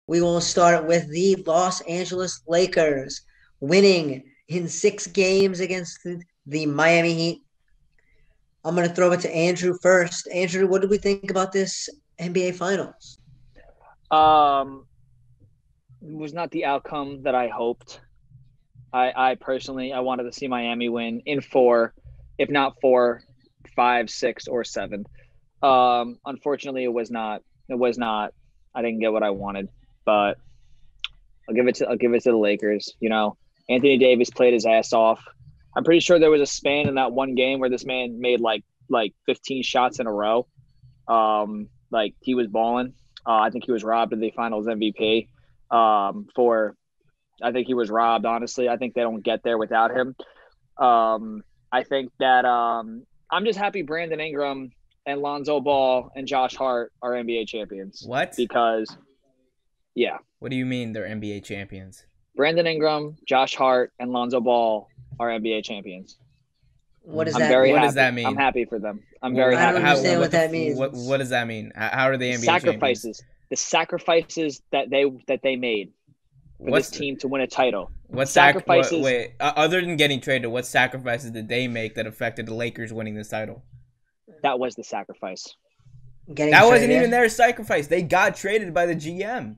We will start with the Los Angeles Lakers winning in 6 games against the Miami Heat. I'm going to throw it to Andrew first. Andrew, what did we think about this NBA Finals? Was not the outcome that I hoped. I personally I wanted to see Miami win in four, if not four, five, six, or seven. Unfortunately, it was not. It was not. I didn't get what I wanted, but I'll give it to the Lakers. You know, Anthony Davis played his ass off. I'm pretty sure there was a span in that one game where this man made like 15 shots in a row. Like he was balling. I think he was robbed of the Finals MVP. For I think he was robbed. Honestly, I think they don't get there without him. I think that I'm just happy Brandon Ingram and Lonzo Ball and Josh Hart are NBA champions. What? Because, yeah. What do you mean they're NBA champions? Brandon Ingram, Josh Hart, and Lonzo Ball are NBA champions. What does I'm that very mean? What happy. does that mean? I'm happy for them. I'm very I don't happy. understand what that means. What does that mean? How are they NBA Sacrifices. champions? The sacrifices that they made for What's this team to win a title. What sacrifices? Wait, other than getting traded, what sacrifices did they make that affected the Lakers winning this title? That was the sacrifice. That wasn't even their sacrifice. They got traded by the GM.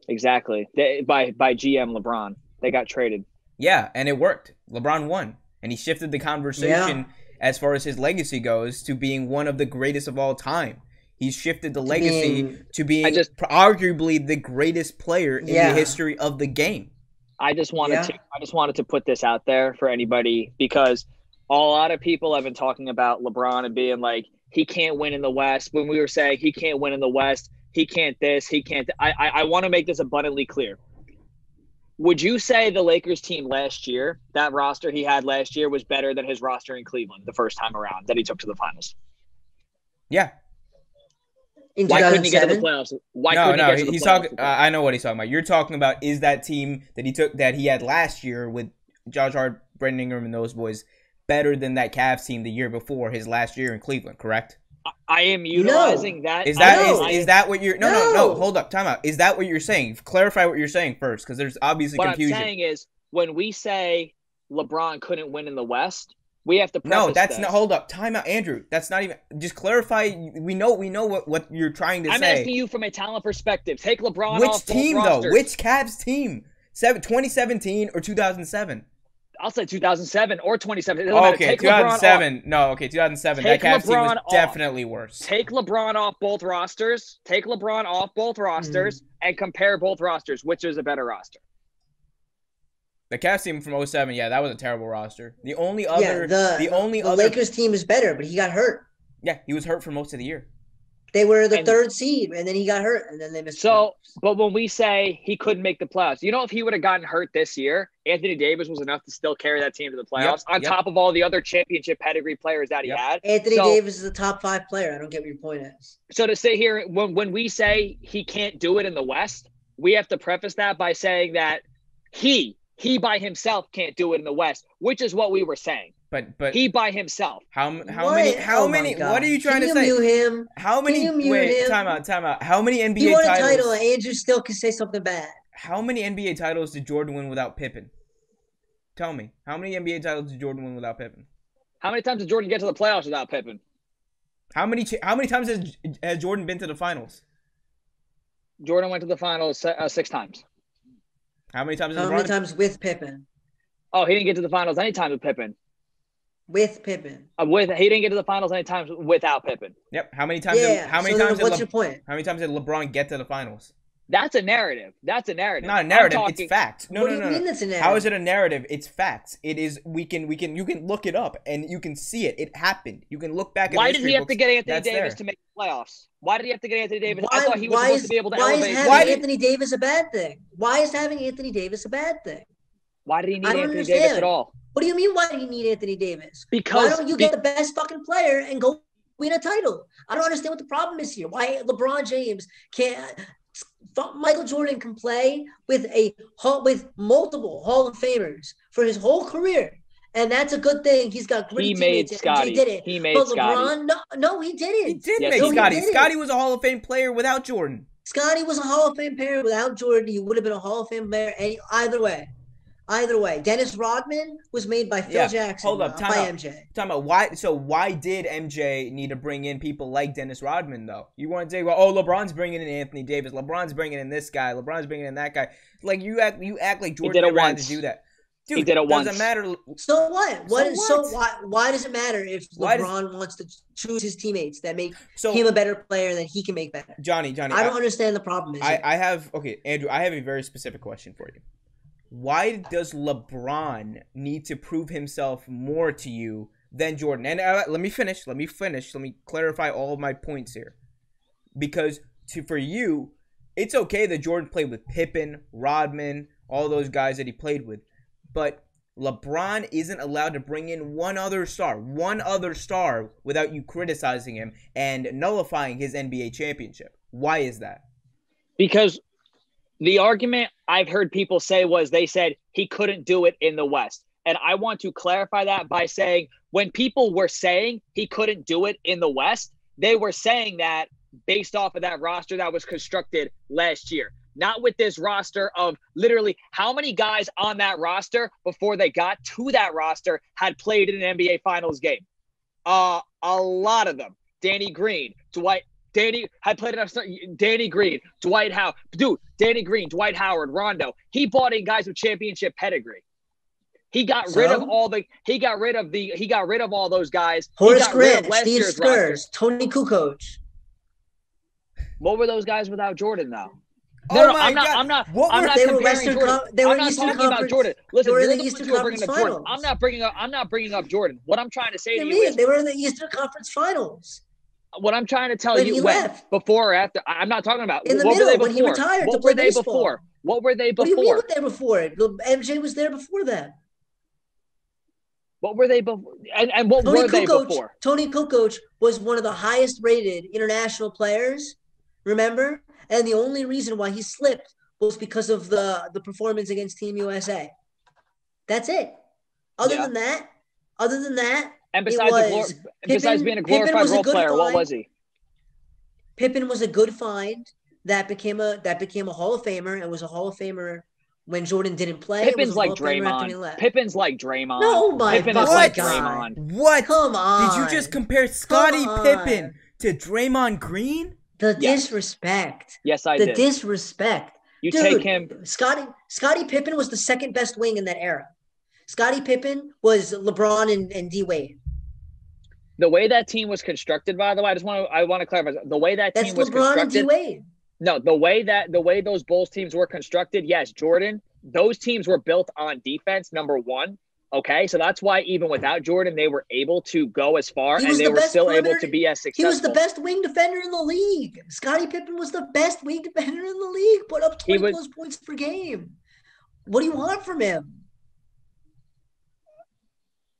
Exactly. By GM LeBron. They got traded. Yeah, and it worked. LeBron won. And he shifted the conversation as far as his legacy goes to being one of the greatest of all time. He's shifted the legacy to being arguably the greatest player in the history of the game. I just wanted to put this out there for anybody because a lot of people have been talking about LeBron and being like, he can't win in the West. When we were saying he can't win in the West, he can't this, he can't. I want to make this abundantly clear. Would you say the Lakers team last year, that roster he had last year, was better than his roster in Cleveland the first time around that he took to the finals? Yeah. Why couldn't he get to the playoffs? He's talking. I know what he's talking about. You're talking about is that team that he had last year with Josh Hart, Brandon Ingram, and those boys better than that Cavs team the year before his last year in Cleveland? Correct. I am utilizing that. Is that what you're? No. Hold up. Time out. Is that what you're saying? Clarify what you're saying first, because there's obviously confusion. What I'm saying is when we say LeBron couldn't win in the West, we have to preface not. Hold up. Time out, Andrew. That's not even. Just clarify. We know what you're trying to say. I'm asking you from a talent perspective. Take LeBron Which off team both though? rosters. Which Cavs team? 2017 or 2007? I'll say 2007 or 2017. Okay, 2007. No, okay, 2007. That Cavs team was definitely worse. Take LeBron off both rosters. And compare both rosters. Which is a better roster? The Cavs team from 2007, yeah, that was a terrible roster. The only other, the Lakers team is better, but he got hurt. Yeah, he was hurt for most of the year. They were the third seed, and then he got hurt, and then they missed. But when we say he couldn't make the playoffs, you know, if he would have gotten hurt this year, Anthony Davis was enough to still carry that team to the playoffs. On top of all the other championship pedigree players that he had. Anthony Davis is a top 5 player. I don't get what your point is. So to say here, when we say he can't do it in the West, we have to preface that by saying that he by himself can't do it in the West, which is what we were saying. But he by himself. How many? What are you trying to say? Can you mute him? How many? Time out. How many NBA he won titles? A title, and Andrew still can say something bad. How many NBA titles did Jordan win without Pippen? Tell me. How many NBA titles did Jordan win without Pippen? How many times did Jordan get to the playoffs without Pippen? How many times has Jordan been to the finals? Jordan went to the finals 6 times. How many times? How many times with Pippen? Oh, he didn't get to the finals any time with Pippen. With Pippen. He didn't get to the finals any times without Pippen. Yep. How many times? What's your point? How many times did LeBron get to the finals? That's a narrative. Not a narrative. It's facts. No. What do you mean it's a narrative? How is it a narrative? It's facts. It is. You can look it up and you can see it. It happened. You can look back at. Why did he have to get Anthony Davis to make the playoffs? Why did he have to get Anthony Davis? I thought he was supposed to be able to elevate. Why is having Anthony Davis a bad thing? Why is having Anthony Davis a bad thing? Why did he need Anthony Davis at all? What do you mean, why do you need Anthony Davis? Because why don't you get the best fucking player and go win a title? I don't understand what the problem is here. Why LeBron James can't – Michael Jordan can play with multiple Hall of Famers for his whole career. And that's a good thing. He's got great teammates. Scotty. He did it. He made but Scotty. LeBron, no, he didn't. He did make Scotty. Scotty was a Hall of Fame player without Jordan. Scottie was a Hall of Fame player. Without Jordan, he would have been a Hall of Fame player. Either way. Either way, Dennis Rodman was made by Phil Jackson, hold up, not by MJ. Time out. Why? So why did MJ need to bring in people like Dennis Rodman though? You want to say, well, oh, LeBron's bringing in Anthony Davis, LeBron's bringing in this guy, LeBron's bringing in that guy. Like you act like Jordan never had to do that. Dude, he did it once. Doesn't matter. So what? Why does it matter if LeBron wants to choose his teammates that make him a better player than he can make better? Johnny, I don't understand the problem. Andrew, I have a very specific question for you. Why does LeBron need to prove himself more to you than Jordan? And let me finish. Let me clarify all of my points here. Because for you, it's okay that Jordan played with Pippen, Rodman, all those guys that he played with. But LeBron isn't allowed to bring in one other star without you criticizing him and nullifying his NBA championship. Why is that? Because the argument I've heard people say was they said he couldn't do it in the West. And I want to clarify that by saying when people were saying he couldn't do it in the West, they were saying that based off of that roster that was constructed last year. Not with this roster of literally how many guys on that roster before they got to that roster had played in an NBA Finals game. A lot of them. Danny Green, Danny Green, Dwight Howard. Dude, Danny Green, Dwight Howard, Rondo. He bought in guys with championship pedigree. He got rid of all those guys. Horace Grant, Steve Skurs, Tony Kukoc. What were those guys without Jordan though? I'm not comparing Jordan. They were I'm not talking about Jordan. Listen, you're the ones who are bringing up Jordan. I'm not bringing up Jordan. What I'm trying to say to you is they were in the Eastern Conference Finals. What I'm trying to tell you before or after, I'm not talking about in the middle when he retired. What were they before? What were they before? What do you mean what they were before? MJ was there before that. What were they before? And what were they before? Tony Kukoc was one of the highest rated international players. Remember? And the only reason why he slipped was because of the performance against Team USA. That's it. Other than that, and besides being a glorified role player, what was he? Pippen was a good find that became a Hall of Famer and was a Hall of Famer when Jordan didn't play. Pippen's like Draymond. Pippen's like Draymond. No, my Pippen is like Draymond. What? Come on. Did you just compare Scottie Pippen to Draymond Green? The disrespect. Yes, I did. The disrespect. You take him. Scottie Pippen was the second best wing in that era. Scottie Pippen was LeBron and D Wade. The way that team was constructed, by the way, I want to clarify the way that team was LeBron constructed. And D Wade. No, the way those Bulls teams were constructed, yes, Jordan. Those teams were built on defense. Number one. Okay, so that's why even without Jordan, they were able to go as far and they were still able to be as successful. He was the best wing defender in the league. Scottie Pippen was the best wing defender in the league. Put up 20 plus points per game. What do you want from him?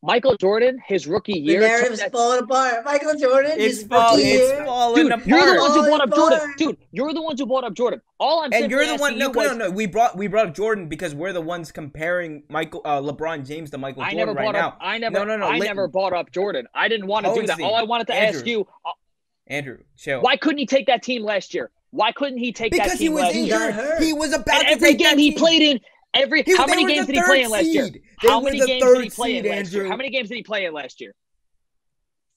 Michael Jordan, his rookie year. The narrative's falling apart. Michael Jordan, it's falling apart. You're the ones who brought up Jordan. Dude, you're the ones who brought up Jordan. All I'm saying. And you're the one. No. We brought up Jordan because we're the ones comparing LeBron James to Michael Jordan right now. I never brought up Jordan. I didn't want to do that. All I wanted to ask you, Andrew, chill. Why couldn't he take that team last year? Why couldn't he take that team last year? Because he was injured. He was about to every game he played in. How many games did he play in last year? How many games did he play in last year? How many games did he play in last year?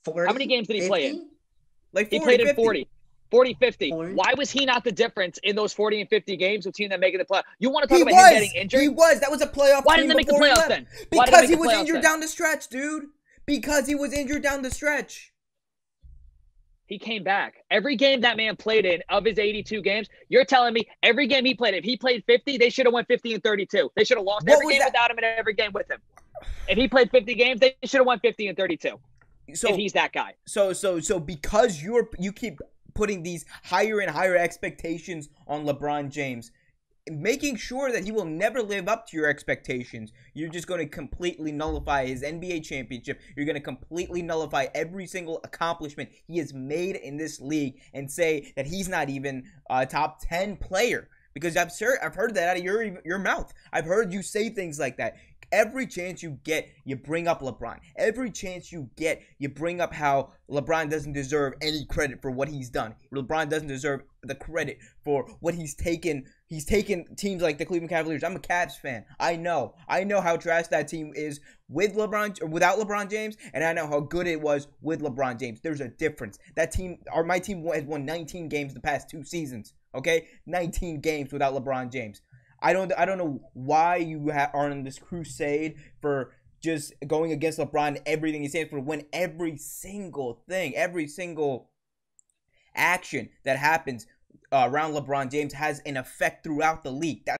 40, how many games did he 50? play in? Like 40, he played 50. in 40, 50. 40. Why was he not the difference in those 40 and 50 games with team that making the playoff? You want to talk about him getting injured? He was. That was a playoff. Why didn't they make the playoffs then? Because he was injured down the stretch, dude. Because he was injured down the stretch. He came back. Every game that man played in of his 82 games, you're telling me every game he played, if he played 50, they should have won 50 and 32. They should have lost every game without him and every game with him. If he played 50 games, they should have won 50 and 32. So if he's that guy. So because you keep putting these higher and higher expectations on LeBron James, making sure that he will never live up to your expectations, you're just going to completely nullify his NBA championship. You're going to completely nullify every single accomplishment he has made in this league and say that he's not even a top 10 player. Because I've heard that out of your mouth. I've heard you say things like that. Every chance you get, you bring up LeBron. Every chance you get, you bring up how LeBron doesn't deserve any credit for what he's done. LeBron doesn't deserve the credit for what he's taken. He's taken teams like the Cleveland Cavaliers. I'm a Cavs fan. I know how trash that team is with LeBron or without LeBron James, and I know how good it was with LeBron James. There's a difference. That team, or my team, has won 19 games the past 2 seasons. Okay, 19 games without LeBron James. I don't know why you are on this crusade for just going against LeBron and everything he stands for, when every single thing, every single action that happens around LeBron James has an effect throughout the league.